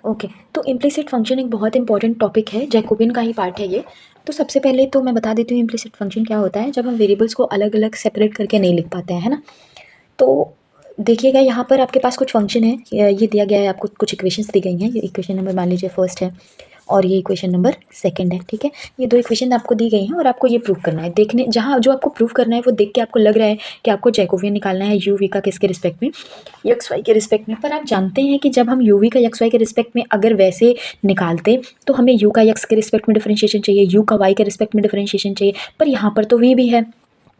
Okay, तो implicit function एक बहुत इंपॉर्टेंट टॉपिक है, जैकोबियन का ही पार्ट है ये। तो सबसे पहले तो मैं बता देती हूँ इम्प्लिसिट फंक्शन क्या होता है, जब हम वेरिएबल्स को अलग अलग सेपरेट करके नहीं लिख पाते हैं, है ना। तो देखिएगा यहाँ पर आपके पास कुछ फंक्शन है, ये दिया गया है आपको, कुछ इक्वेशंस दी गई हैं। ये इक्वेशन नंबर मान लीजिए फर्स्ट है और ये इक्वेशन नंबर सेकंड है, ठीक है। ये दो इक्वेशन आपको दी गई हैं और आपको ये प्रूव करना है। देखने जहाँ जो आपको प्रूव करना है वो देख के आपको लग रहा है कि आपको जैकोबियन निकालना है यू वी का किसके रिस्पेक्ट में, एक्स वाई के रिस्पेक्ट में। पर आप जानते हैं कि जब हम यू वी का एक्स वाई के रिस्पेक्ट में अगर वैसे निकालते तो हमें यू का एक्स के रिस्पेक्ट में डिफरेंशिएशन चाहिए, यू का वाई के रिस्पेक्ट में डिफरेंशिएशन चाहिए, पर यहाँ पर तो वी भी है।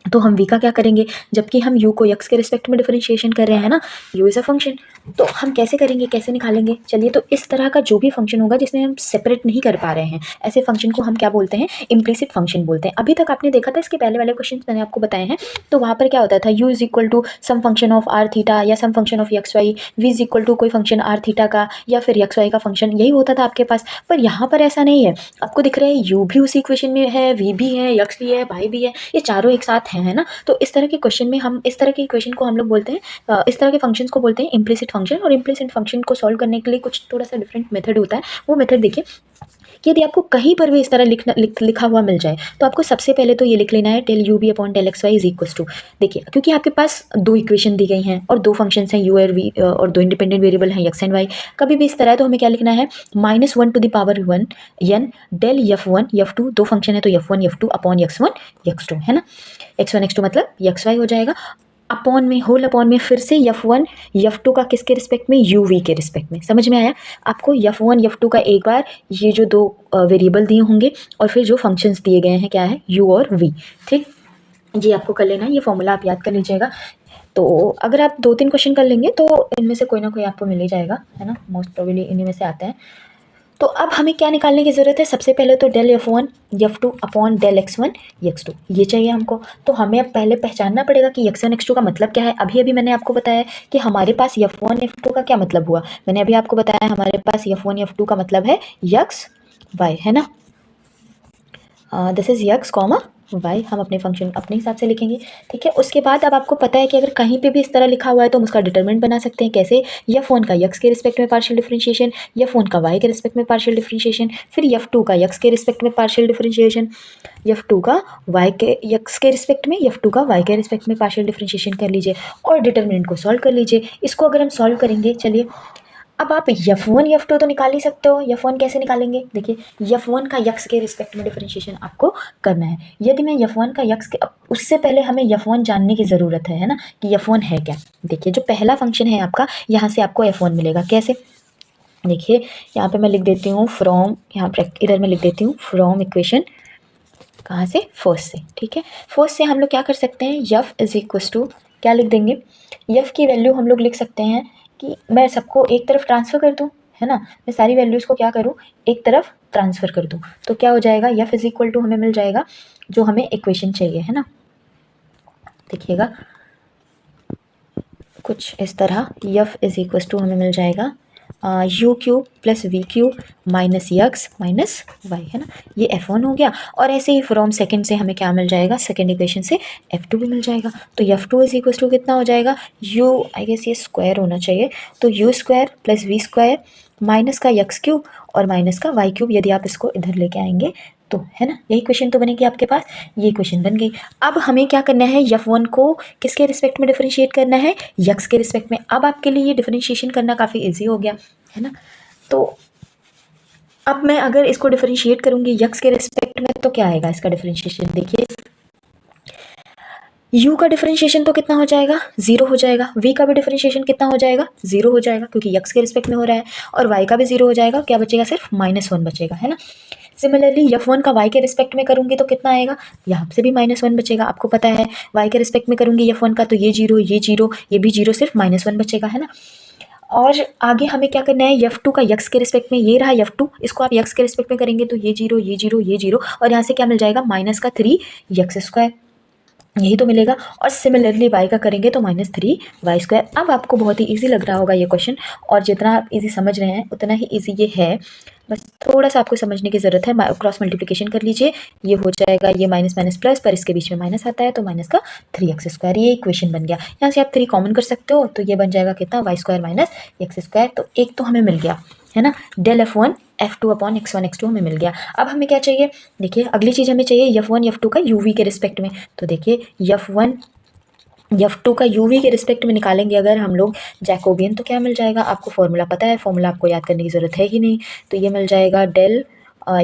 तो हम वी का क्या करेंगे, जबकि हम यू को एक्स के रिस्पेक्ट में डिफरेंशिएशन कर रहे हैं ना, यू इज़ अ फंक्शन। तो हम कैसे करेंगे, कैसे निकालेंगे, चलिए। तो इस तरह का जो भी फंक्शन होगा जिसमें हम सेपरेट नहीं कर पा रहे हैं, ऐसे फंक्शन को हम क्या बोलते हैं, इम्प्लिसिट फंक्शन बोलते हैं। अभी तक आपने देखा था, इसके पहले वाले क्वेश्चन मैंने आपको बताए हैं, तो वहाँ पर क्या होता था, u is equal to some function of r theta या some function of x y, v is equal to कोई फंक्शन आर थीटा का या फिर एक्स वाई का फंक्शन, यही होता था आपके पास। पर यहाँ पर ऐसा नहीं है, आपको दिख रहा है यू भी उसी इक्वेशन में है, वी भी है, एक्स भी है, वाई भी है, ये चारों एक साथ हैं, है ना। तो इस तरह के क्वेश्चन में हम, इस तरह के इक्वेशन को हम लोग बोलते हैं, इस तरह के फंक्शंस को बोलते हैं इम्प्लिसिट फंक्शन। और इम्प्लिसिट फंक्शन को सॉल्व करने के लिए कुछ थोड़ा सा डिफरेंट मेथड होता है। वो मेथड देखिए, यदि आपको कहीं पर भी इस तरह लिखा हुआ मिल जाए तो आपको सबसे पहले तो ये लिख लेना है del U B upon del X Y is equal to, देखिए क्योंकि आपके पास दो इक्वेशन दी गई हैं और दो फंक्शंस हैं यू और वी, और दो इंडिपेंडेंट वेरिएबल हैं एक्स एंड वाई। कभी भी इस तरह है तो हमें क्या लिखना है, -1 to the power 1 N del F one F two, दो फंक्शन है तो F one F two upon X one X two, है ना। एक्स वन एक्स टू मतलब एक्स वाई हो जाएगा, अपॉन में, होल अपॉन में फिर से एफ वन एफ टू का किसके रिस्पेक्ट में, यू वी के रिस्पेक्ट में। समझ में आया आपको, एफ वन एफ टू का एक बार ये जो दो वेरिएबल दिए होंगे और फिर जो फंक्शंस दिए गए हैं क्या है, यू और वी, ठीक। ये आपको कर लेना है, ये फॉर्मूला आप याद कर लीजिएगा। तो अगर आप 2-3 क्वेश्चन कर लेंगे तो इनमें से कोई ना कोई आपको मिल ही जाएगा, है ना, मोस्ट प्रोबेबली इन्हीं में से आते हैं। तो अब हमें क्या निकालने की ज़रूरत है, सबसे पहले तो del F one F two upon del X one X two, ये चाहिए हमको। तो हमें अब पहले पहचानना पड़ेगा कि एक्स वन एक्स टू का मतलब क्या है। अभी अभी मैंने आपको बताया कि हमारे पास एफ वन एफ टू का क्या मतलब हुआ, मैंने अभी आपको बताया हमारे पास एफ वन एफ टू का मतलब है एक्स वाई, है ना। This is X comma Y, हम अपने फंक्शन अपने हिसाब से लिखेंगे, ठीक है। उसके बाद अब आपको पता है कि अगर कहीं पे भी इस तरह लिखा हुआ है तो हम उसका डिटरमिनेंट बना सकते हैं, कैसे, एफ वन का एक्स के रिस्पेक्ट में पार्शियल डिफरेंशिएशन, एफ वन का वाई के रिस्पेक्ट में पार्शियल डिफरेंशिएशन, फिर एफ टू का एक्स के रिस्पेक्ट में पार्शियल डिफरेंशिएशन, एफ टू का वाई के एक्स के रिस्पेक्ट में, एफ टू का वाई के रिस्पेक्ट में पार्शियल डिफरेंशिएशन कर लीजिए और डिटरमिनेंट को सॉल्व कर लीजिए। इसको अगर हम सॉल्व करेंगे, चलिए अब आप एफ वन एफ टू तो निकाल ही सकते हो। एफ वन कैसे निकालेंगे, देखिए एफ वन का यक्स के रिस्पेक्ट में डिफरेंशिएशन आपको करना है। यदि मैं एफ वन का यक्स के, उससे पहले हमें एफ वन जानने की ज़रूरत है ना, कि एफ वन है क्या। देखिए जो पहला फंक्शन है आपका, यहाँ से आपको एफ वन मिलेगा कैसे, देखिए यहाँ पे मैं लिख देती हूँ फ्रॉम, यहाँ पर इधर मैं लिख देती हूँ फ्रॉम इक्वेशन, कहाँ से, फर्स्ट से, ठीक है। फर्स्ट से हम लोग क्या कर सकते हैं, यफ इज इक्वल टू क्या लिख देंगे, यफ की वैल्यू हम लोग लिख सकते हैं कि मैं सबको एक तरफ ट्रांसफ़र कर दूँ, है ना, मैं सारी वैल्यूज़ को क्या करूँ, एक तरफ ट्रांसफ़र कर दूँ। तो क्या हो जाएगा, यफ इज इक्वल टू हमें मिल जाएगा जो हमें इक्वेशन चाहिए, है ना। देखिएगा कुछ इस तरह, यफ इज इक्वल टू हमें मिल जाएगा U cube plus V cube minus X minus Y, है ना, ये एफ वन हो गया। और ऐसे ही फ्रॉम सेकंड से हमें क्या मिल जाएगा, सेकंड इक्वेशन से एफ टू भी मिल जाएगा। तो F two is equal to कितना हो जाएगा, यू, आई गेस ये स्क्वायर होना चाहिए, तो U square plus V square minus का एक्स क्यूब और माइनस का वाई क्यूब, यदि आप इसको इधर लेके आएंगे तो, है ना, यही क्वेश्चन तो बनेगी आपके पास, ये क्वेश्चन बन गई। अब हमें क्या करना है, एफ वन को किसके रिस्पेक्ट में डिफरेंशिएट करना है, यक्स के रिस्पेक्ट में। अब आपके लिए ये डिफरेंशिएशन करना काफ़ी ईजी हो गया, है ना। तो अब मैं अगर इसको डिफरेंशिएट करूँगी यक्स के रिस्पेक्ट में तो क्या आएगा इसका डिफरेंशिएशन, देखिए u का डिफरेंशिएशन तो कितना हो जाएगा, 0 हो जाएगा। v का भी डिफरेंशिएशन कितना हो जाएगा, 0 हो जाएगा क्योंकि x के रिस्पेक्ट में हो रहा है। और y का भी 0 हो जाएगा, क्या बचेगा, सिर्फ -1 बचेगा, है ना। सिमिलरली f1 का y के रिस्पेक्ट में करूँगी तो कितना आएगा, यहाँ से भी -1 बचेगा। आपको पता है y के रिस्पेक्ट में करूँगी f1 का तो ये 0 ये 0 ये भी 0, सिर्फ -1 बचेगा, है ना। और आगे हमें क्या करना है, f2 का x के रिस्पेक्ट में, ये रहा f2, इसको आप x के रिस्पेक्ट में करेंगे तो ये 0 ये 0 ये 0 और यहाँ से क्या मिल जाएगा, माइनस का 3 एक्स स्क्वायर, यही तो मिलेगा। और सिमिलरली y का करेंगे तो -3 वाई स्क्वायर। अब आपको बहुत ही इजी लग रहा होगा ये क्वेश्चन, और जितना आप इजी समझ रहे हैं उतना ही इजी ये है, बस थोड़ा सा आपको समझने की ज़रूरत है। क्रॉस मल्टीप्लिकेशन कर लीजिए, ये हो जाएगा, ये माइनस माइनस प्लस, पर इसके बीच में माइनस आता है तो माइनस का 3x स्क्वायर, ये इक्वेशन बन गया। यहाँ से आप 3 कॉमन कर सकते हो तो ये बन जाएगा कितना, Y square minus x square. तो एक तो हमें मिल गया, है ना, del F1 F2 upon X1 X2 हमें मिल गया। अब हमें क्या चाहिए, देखिए अगली चीज़ हमें चाहिए F1 F2 का UV के रिस्पेक्ट में। तो देखिए F1 F2 का UV के रिस्पेक्ट में निकालेंगे अगर हम लोग जैकोबियन, तो क्या मिल जाएगा, आपको फॉर्मूला पता है, फॉर्मूला आपको याद करने की ज़रूरत है ही नहीं। तो ये मिल जाएगा डेल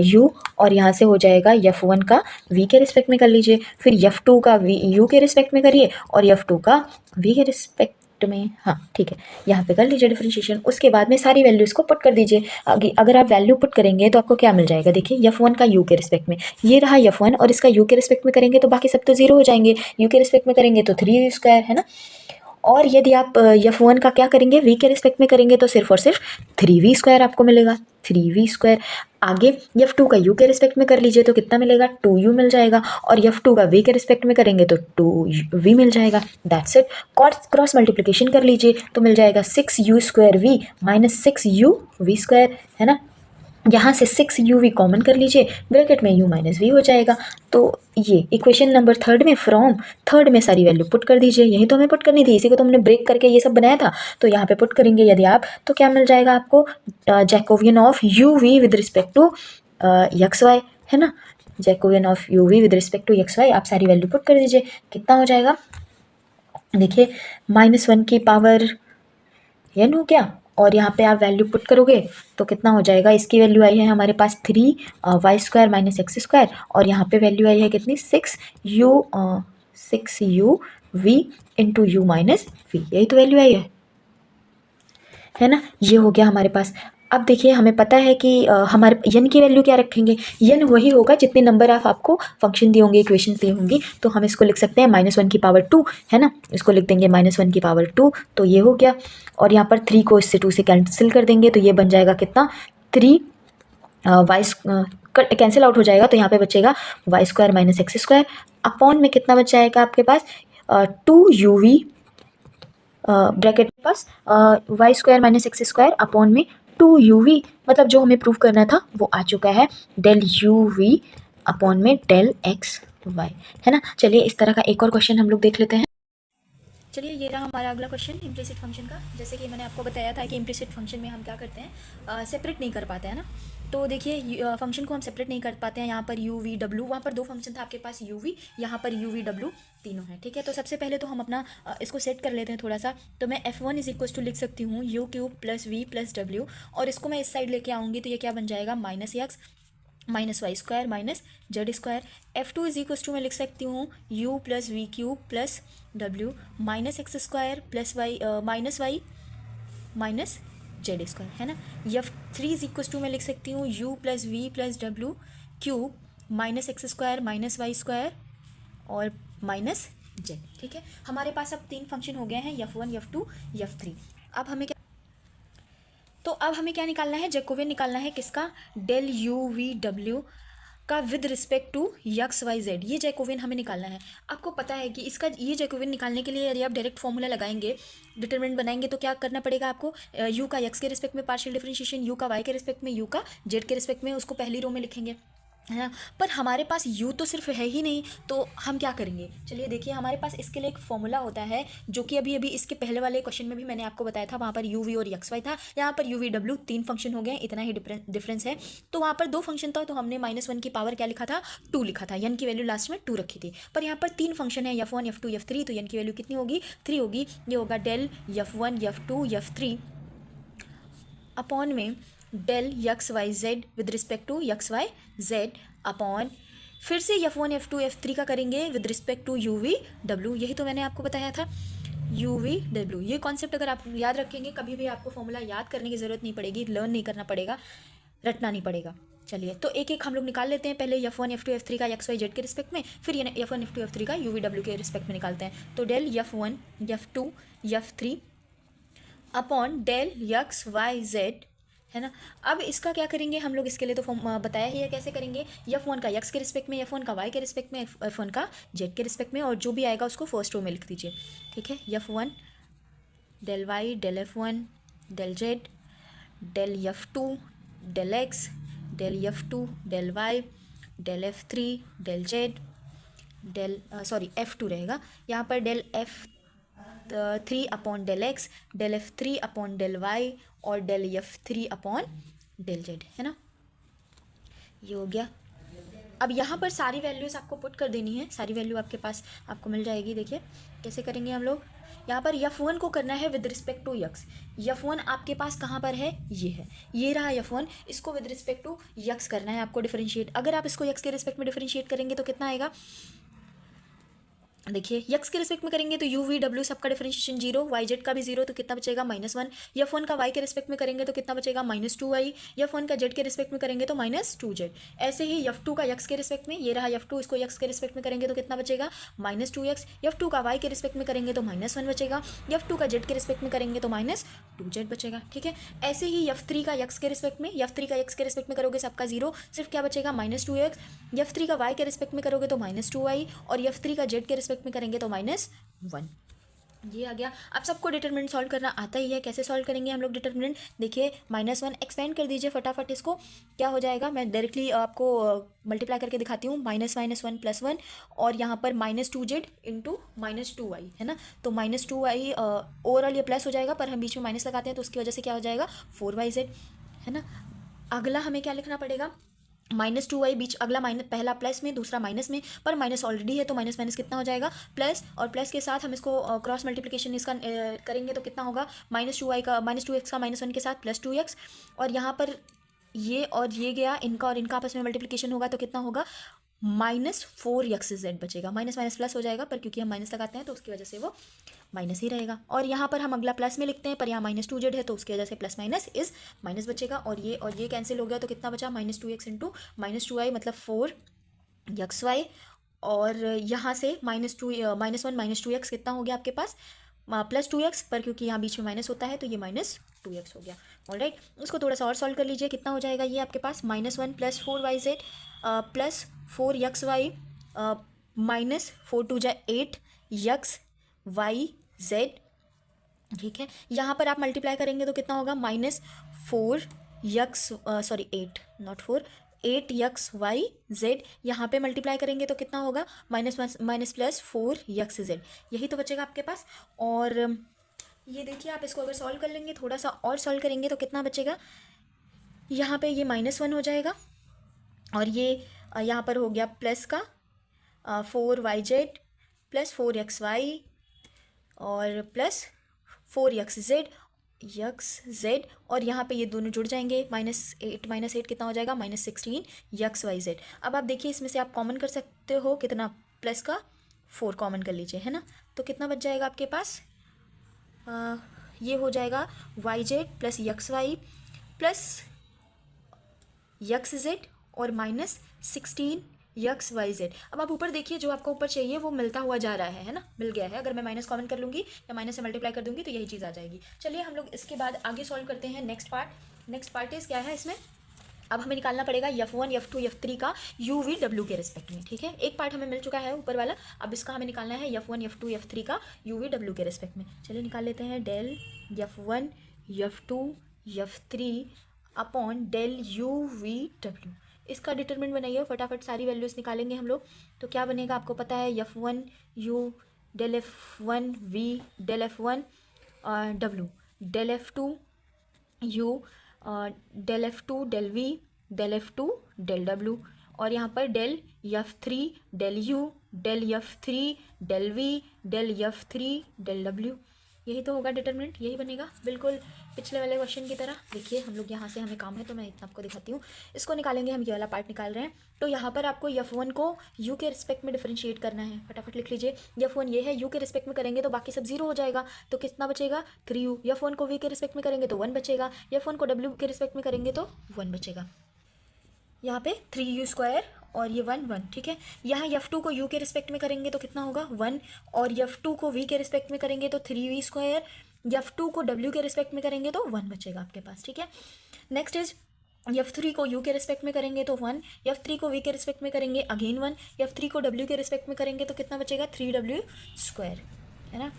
U, और यहाँ से हो जाएगा F1 का V के रिस्पेक्ट में कर लीजिए, फिर F2 का U के रिस्पेक्ट में करिए, और F2 का V के रिस्पेक्ट में, हाँ ठीक है, यहाँ पे कर लीजिए डिफरेंशिएशन। उसके बाद में सारी वैल्यूज़ को पुट कर दीजिए। अगर आप वैल्यू पुट करेंगे तो आपको क्या मिल जाएगा, देखिए F1 का U के रिस्पेक्ट में, ये रहा F1, और इसका U के रिस्पेक्ट में करेंगे तो बाकी सब तो जीरो हो जाएंगे, U के रिस्पेक्ट में करेंगे तो 3 स्क्वायर, है ना। और यदि आप F1 का क्या करेंगे, V के रिस्पेक्ट में करेंगे तो सिर्फ और सिर्फ 3V स्क्वायर आपको मिलेगा, 3V स्क्वायर। आगे F2 का U के रिस्पेक्ट में कर लीजिए तो कितना मिलेगा, 2U मिल जाएगा, और F2 का V के रिस्पेक्ट में करेंगे तो 2V मिल जाएगा। That's it. क्रॉस मल्टीप्लिकेशन कर लीजिए तो मिल जाएगा 6U square V minus 6U V square, है ना। यहाँ से 6UV कॉमन कर लीजिए, ब्रैकेट में U माइनस V हो जाएगा। तो ये इक्वेशन नंबर थर्ड में, फ्रॉम थर्ड में सारी वैल्यू पुट कर दीजिए। यही तो हमें पुट करनी थी, इसी को तो हमने ब्रेक करके ये सब बनाया था। तो यहाँ पे पुट करेंगे यदि आप, तो क्या मिल जाएगा आपको, Jacobian of UV with respect to XY, है ना। Jacobian of UV with respect to XY, आप सारी वैल्यू पुट कर दीजिए, कितना हो जाएगा, देखिए -1 की पावर n हो गया, और यहाँ पे आप वैल्यू पुट करोगे तो कितना हो जाएगा, इसकी वैल्यू आई है हमारे पास 3y square minus x square, और यहाँ पे वैल्यू आई है कितनी, 6u v into U minus V, यही तो वैल्यू आई है ना। ये हो गया हमारे पास। अब देखिए हमें पता है कि हमारे n की वैल्यू क्या रखेंगे, n वही होगा जितने नंबर ऑफ आपको फंक्शन दिए होंगे, इक्वेशन दी होंगी। तो हम इसको लिख सकते हैं -1 की पावर 2, है ना, इसको लिख देंगे -1 की पावर 2, तो ये हो गया। और यहाँ पर 3 को इससे 2 से कैंसिल कर देंगे तो ये बन जाएगा कितना, 3 वाई कैंसिल आउट हो जाएगा, तो यहाँ पे बचेगा y square minus x square, upon में कितना बच जाएगा आपके पास, 2uv ब्रैकेट के पास y square minus x square upon में 2uv, मतलब जो हमें प्रूव करना था वो आ चुका है, डेल uv अपॉन में डेल एक्स वाई, है ना। चलिए इस तरह का एक और क्वेश्चन हम लोग देख लेते हैं। चलिए ये रहा हमारा अगला क्वेश्चन इम्प्लिसिट फंक्शन का। जैसे कि मैंने आपको बताया था कि इम्प्लिसिट फंक्शन में हम क्या करते हैं, सेपरेट नहीं कर पाते हैं ना। तो देखिए फंक्शन को हम सेपरेट नहीं कर पाते हैं। यहाँ पर यू वी डब्ल्यू, वहाँ पर 2 फंक्शन था आपके पास, यू वी, यहाँ पर यू वी डब्ल्यू, तीनों हैं, ठीक है। तो सबसे पहले तो हम अपना इसको सेट कर लेते हैं थोड़ा सा। तो मैं F1 इज इक्वल टू लिख सकती हूँ U cube plus V plus W, और इसको मैं इस साइड लेके आऊँगी तो ये क्या बन जाएगा, -x minus Y square minus Z square. F2 is equal to मैं लिख सकती हूँ u plus V cube plus W minus x square plus Y minus Y minus Z square, है ना। F3 इज इक्वल टू मैं लिख सकती हूँ u plus V plus W cube minus x square minus Y square और minus Z, ठीक है। हमारे पास अब 3 फंक्शन हो गए हैं, F1 F2 F3। अब हमें क्या निकालना है, जैकोबियन निकालना है किसका, डेल यू वी डब्ल्यू का with respect to x Y Z, ये जैकोबियन हमें निकालना है। आपको पता है कि इसका ये जैकोबियन निकालने के लिए यदि आप डायरेक्ट फॉर्मूला लगाएंगे, डिटरमिनेंट बनाएंगे, तो क्या करना पड़ेगा आपको, यू का यक्स के रिस्पेक्ट में पार्शियल डिफरेंशिएशन, यू का वाई के रिस्पेक्ट में, यू का जेड के रिस्पेक्ट में, उसको पहली रो में लिखेंगे, है ना। पर हमारे पास u तो सिर्फ है ही नहीं, तो हम क्या करेंगे, चलिए देखिए हमारे पास इसके लिए एक फॉर्मूला होता है, जो कि अभी इसके पहले वाले क्वेश्चन में भी मैंने आपको बताया था। वहाँ पर u v और x y था, यहाँ पर u v w 3 फंक्शन हो गए, इतना ही डिफरेंस है। तो वहाँ पर 2 फंक्शन था, तो हमने -1 की पावर क्या लिखा था, 2 लिखा था, n की वैल्यू लास्ट में 2 रखी थी। पर यहाँ पर 3 फंक्शन है, F1 F2 F3, तो n की वैल्यू कितनी होगी, 3 होगी। ये होगा del F1 F2 F3 upon में del x Y z with respect to x Y z upon, फिर से F1 F2 F3 का करेंगे with respect to u we डब्ल्यू, यही तो मैंने आपको बताया था, यू वी डब्ल्यू। ये कॉन्सेप्ट अगर आप याद रखेंगे, कभी भी आपको फॉर्मूला याद करने की ज़रूरत नहीं पड़ेगी, लर्न नहीं करना पड़ेगा, रटना नहीं पड़ेगा। चलिए तो एक एक हम लोग निकाल लेते हैं, पहले F1 F2 F3 का एक्स वाई जेड के रिस्पेक्ट में, फिर F1 F2 F3 का यू वी डब्ल्यू के रिस्पेक्ट में निकालते हैं। तो del F1 F2 F3 upon del x Y Z, है ना। अब इसका क्या करेंगे हम लोग, इसके लिए तो बताया ही है कैसे करेंगे, F1 का x के रिस्पेक्ट में, F1 का y के रिस्पेक्ट में, F1 का z के रिस्पेक्ट में, और जो भी आएगा उसको फर्स्ट रो में लिख दीजिए, ठीक है। F1 del y del F1 del z del F2 del x del F2 del y del F3 del z del F2 रहेगा यहाँ पर, del F3 upon del x, del F3 upon del y और del F3 upon del Z, है ना। ये हो गया। अब यहाँ पर सारी वैल्यूज़ आपको पुट कर देनी है, सारी वैल्यू आपके पास आपको मिल जाएगी। देखिए कैसे करेंगे हम लोग। यहाँ पर F1 को करना है with respect to x. F1 आपके पास कहाँ पर है, ये है, ये रहा F1। इसको विद रिस्पेक्ट टू यक्स करना है आपको डिफरेंशिएट। अगर आप इसको यक्स के रिस्पेक्ट में डिफरेंशिएट करेंगे तो कितना आएगा, देखिए यक्स के रिस्पेक्ट में करेंगे तो u v w सबका डिफरेंशिएशन 0, वाई जेड का भी 0, तो कितना बचेगा -1। F1 का y के रिस्पेक्ट में करेंगे तो कितना बचेगा -2y। F1 का z के रिस्पेक्ट में करेंगे तो -2z। ऐसे ही F2 का x के रिस्पेक्ट में, ये रहा F2, इसको x के रिस्पेक्ट में करेंगे तो कितना बचेगा -2x। F2 का y के रिस्पेक्ट में करेंगे तो -1 बचेगा। F2 का z के रिस्पेक्ट में करेंगे तो -2z बचेगा, ठीक है। ऐसे ही F3 का x के रिस्पेक्ट में, F3 का x के रिस्पेक्ट में करोगे सबका 0, सिर्फ क्या बचेगा -2x। F3 का y के रिस्पेक्ट में करोगे तो -2y, और F3 का z के रिस्पेक्ट में करेंगे तो -1। ये आ गया। अब सबको डिटरमिनेंट सॉल्व करना आता ही है। कैसे सॉल्व करेंगे हम लोग डिटरमिनेंट, देखिए -1 एक्सपेंड कर दीजिए फटाफट इसको। क्या हो जाएगा, मैं डायरेक्टली आपको मल्टीप्लाई करके दिखाती हूँ। -1 + 1 और यहाँ पर -2z इंटू -2y, है ना। तो -2y ओवरऑल ये प्लस हो जाएगा, पर हम बीच में माइनस लगाते हैं तो उसकी वजह से क्या हो जाएगा 4yz, है ना। अगला हमें क्या लिखना पड़ेगा, -2y, बीच अगला माइनस, पहला प्लस में दूसरा माइनस में, पर माइनस ऑलरेडी है तो माइनस माइनस कितना हो जाएगा प्लस, और प्लस के साथ हम इसको क्रॉस मल्टीप्लिकेशन इसका करेंगे तो कितना होगा, -2y का -2x का -1 के साथ +2x, और यहाँ पर ये और ये गया, इनका और इनका आपस में मल्टीप्लिकेशन होगा तो कितना होगा -4xz बचेगा। माइनस माइनस प्लस हो जाएगा, पर क्योंकि हम माइनस लगाते हैं तो उसकी वजह से वो माइनस ही रहेगा। और यहाँ पर हम अगला प्लस में लिखते हैं, पर यहाँ -2z है तो उसकी वजह से प्लस माइनस इज माइनस बचेगा, और ये कैंसिल हो गया तो कितना बचा -2x इंटू -2y मतलब 4xy, और यहाँ से -1 -2x कितना हो गया आपके पास +2x, पर क्योंकि यहाँ बीच में माइनस होता है तो ये -2x हो गया। ऑलराइट, इसको थोड़ा सा और सॉल्व कर लीजिए। कितना हो जाएगा ये आपके पास -1 + 4yz + 4xy -4 2 जा 8xyz, ठीक है। यहाँ पर आप मल्टीप्लाई करेंगे तो कितना होगा -8xy z। यहाँ पे मल्टीप्लाई करेंगे तो कितना होगा माइनस प्लस 4xz, यही तो बचेगा आपके पास। और ये देखिए आप इसको अगर सॉल्व कर लेंगे, थोड़ा सा और सॉल्व करेंगे तो कितना बचेगा, यहाँ पे ये -1 हो जाएगा, और ये यहाँ पर हो गया प्लस का 4yz + 4xy और प्लस 4xz और यहाँ पे ये दोनों जुड़ जाएंगे, -8 कितना हो जाएगा -16xyz। अब आप देखिए इसमें से आप कॉमन कर सकते हो कितना, प्लस का 4 कॉमन कर लीजिए, है ना। तो कितना बच जाएगा आपके पास, ये हो जाएगा yz + xy + xz और -16xyz। अब आप ऊपर देखिए, जो आपको ऊपर चाहिए वो मिलता हुआ जा रहा है ना, मिल गया है। अगर मैं माइनस कॉमन कर लूँगी या माइनस से मल्टीप्लाई कर दूँगी तो यही चीज़ आ जाएगी। चलिए हम लोग इसके बाद आगे सॉल्व करते हैं नेक्स्ट पार्ट इज़ क्या है इसमें। अब हमें निकालना पड़ेगा F1 F2 F3 का u v w के रिस्पेक्ट में, ठीक है। एक पार्ट हमें मिल चुका है ऊपर वाला, अब इसका हमें निकालना है F1 F2 F3 का u v w के रिस्पेक्ट में। चलिए निकाल लेते हैं, del F1 F2 F3 upon del u v w। इसका डिटरमिनेंट बनाइए फटाफट, सारी वैल्यूज़ निकालेंगे हम लोग। तो क्या बनेगा आपको पता है, F1 u del F1 v del F1 w del F2 u del F2 del v del F2 del w, और यहाँ पर del F3 del u del F3 del v del F3 del w। यही तो होगा determinant, यही बनेगा बिल्कुल पिछले वाले क्वेश्चन की तरह। देखिए हम लोग यहाँ से हमें काम है तो मैं इतना आपको दिखाती हूँ। इसको निकालेंगे हम, ये वाला पार्ट निकाल रहे हैं। तो यहाँ पर आपको F1 को u के रिस्पेक्ट में डिफरेंशिएट करना है, फटाफट लिख लीजिए। F1 ये है, u के रिस्पेक्ट में करेंगे तो बाकी सब 0 हो जाएगा, तो कितना बचेगा 3u। F1 को v के रिस्पेक्ट में करेंगे तो 1 बचेगा, F1 को w के रिस्पेक्ट में करेंगे तो 1 बचेगा। यहाँ पे 3u² और ये 1 ठीक है। यहाँ F2 को u के रिस्पेक्ट में करेंगे तो कितना होगा 1, और F2 को v के रिस्पेक्ट में करेंगे तो 3v², F2 को w के रिस्पेक्ट में करेंगे तो 1 बचेगा आपके पास, ठीक है। नेक्स्ट इज F3 को u के रिस्पेक्ट में करेंगे तो 1, F3 को v के रिस्पेक्ट में करेंगे अगेन 1, F3 को w के रिस्पेक्ट में करेंगे तो कितना बचेगा 3w², है ना।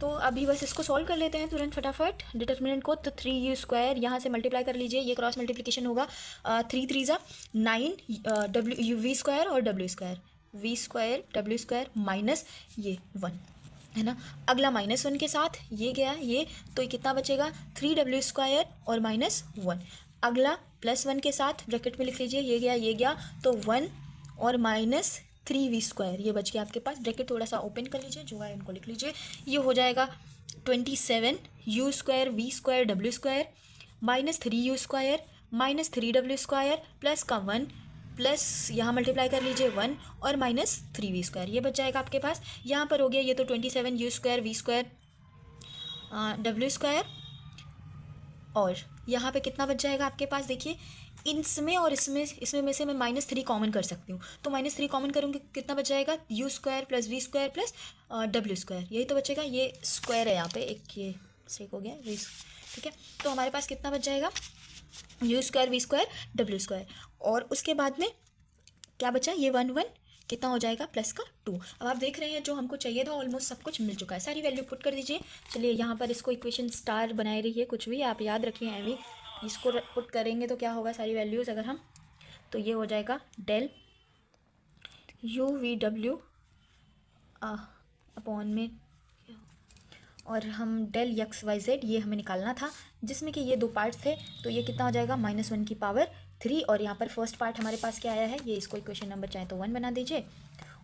तो अभी बस इसको सॉल्व कर लेते हैं तुरंत फटाफट डिटरमिनेंट को। तो 3u² यहाँ से मल्टीप्लाई कर लीजिए, ये क्रॉस मल्टीप्लिकेशन होगा, 3 3 जा 9 v² और w² v² w² माइनस ये 1, है ना। अगला -1 के साथ ये गया ये, तो ये कितना बचेगा 3w² और -1। अगला +1 के साथ ब्रैकेट में लिख लीजिए, ये गया तो 1 और -3v², ये बच गया आपके पास। ब्रैकेट थोड़ा सा ओपन कर लीजिए, जो है उनको लिख लीजिए, ये हो जाएगा 27u² v² w² -3u² -3w² plus का 1 प्लस यहाँ मल्टीप्लाई कर लीजिए 1 और -3v², ये बच जाएगा आपके पास। यहाँ पर हो गया ये तो 27u² v² w², और यहाँ पे कितना बच जाएगा आपके पास, देखिए इसमें और इसमें में से मैं -3 कॉमन कर सकती हूँ, तो -3 कॉमन करूँगी कितना बच जाएगा u² + v² प्लस w², यही तो बचेगा। ये स्क्वायर है यहाँ पे, एक ये सेक हो गया, ठीक है। तो हमारे पास कितना बच जाएगा u² v² w², और उसके बाद में क्या बचा, ये 1 कितना हो जाएगा प्लस का 2। अब आप देख रहे हैं जो हमको चाहिए था ऑलमोस्ट सब कुछ मिल चुका है, सारी वैल्यू पुट कर दीजिए। चलिए यहाँ पर इसको इक्वेशन स्टार बनाए रहिए, कुछ भी आप याद रखिए, अभी इसको पुट करेंगे तो क्या होगा सारी वैल्यूज़ अगर हम, तो ये हो जाएगा डेल u/v/w अपॉन में, और हम डेल x/y/z ये हमें निकालना था, जिसमें कि ये दो पार्ट्स थे, तो ये कितना हो जाएगा -1 की पावर 3, और यहाँ पर फर्स्ट पार्ट हमारे पास क्या आया है, ये इसको इक्वेशन नंबर चाहे तो 1 बना दीजिए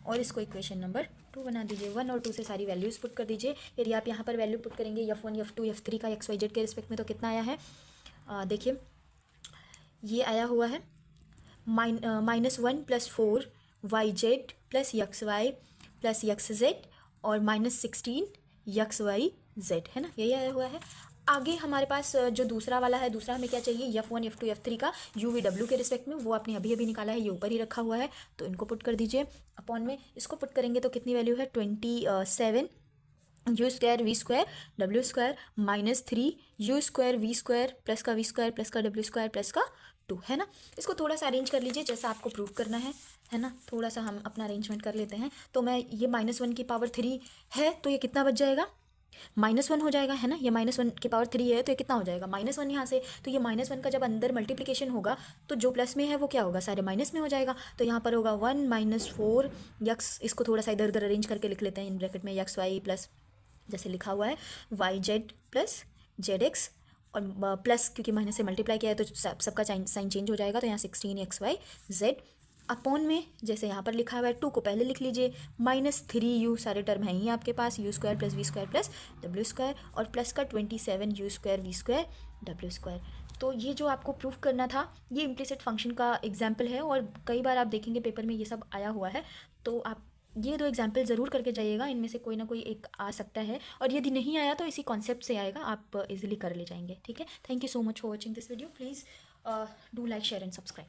और इसको इक्वेशन नंबर 2 बना दीजिए। 1 और 2 से सारी वैल्यूज़ पुट कर दीजिए। यदि आप यहाँ पर वैल्यू पुट करेंगे f1 f2 f3 का x/y/z के रिस्पेक्ट में, तो कितना आया है, देखिए ये आया हुआ है -1 + 4 yz + xy + xz और -16 xyz, है ना, यही आया हुआ है। आगे हमारे पास जो दूसरा वाला है, दूसरा हमें क्या चाहिए, f1 f2 f3 का u/v/w के रिस्पेक्ट में, वो आपने अभी निकाला है, ये ऊपर ही रखा हुआ है, तो इनको पुट कर दीजिए अपॉन में। इसको पुट करेंगे तो कितनी वैल्यू है 27 u² v² w² -3 u² v² plus का v² प्लस का w² प्लस का 2, है ना। इसको थोड़ा सा अरेंज कर लीजिए जैसा आपको प्रूव करना है ना, थोड़ा सा हम अपना अरेंजमेंट कर लेते हैं। तो मैं ये -1 की पावर 3 है, तो ये कितना बच जाएगा, -1 हो जाएगा, है ना। ये -1 की पावर 3 है, तो ये कितना हो जाएगा -1 यहाँ से, तो ये -1 का जब अंदर मल्टीप्लिकेशन होगा तो जो प्लस में है वो क्या होगा, सारे माइनस में हो जाएगा। तो यहाँ पर होगा 1 - 4 x, इसको थोड़ा सा इधर उधर अरेंज करके लिख लेते हैं इन ब्रैकेट में, xy प्लस जैसे लिखा हुआ है yz प्लस zx, और प्लस क्योंकि माइनस से मल्टीप्लाई किया है तो सबका साइन चेंज हो जाएगा, तो यहाँ 16 xyz अपॉन में जैसे यहाँ पर लिखा हुआ है 2 को पहले लिख लीजिए, -3u, सारे टर्म हैं ही आपके पास, u² + v² प्लस w² और प्लस का 27 u² v² w²। तो ये जो आपको प्रूफ करना था, ये इम्प्लिसिट फंक्शन का एग्जाम्पल है, और कई बार आप देखेंगे पेपर में ये सब आया हुआ है, तो आप ये 2 एग्जाम्पल ज़रूर करके जाइएगा, इनमें से कोई ना कोई एक आ सकता है, और यदि नहीं आया तो इसी कॉन्सेप्ट से आएगा, आप इजीली कर ले जाएंगे, ठीक है। Thank you so much for watching this video, please do like share and subscribe.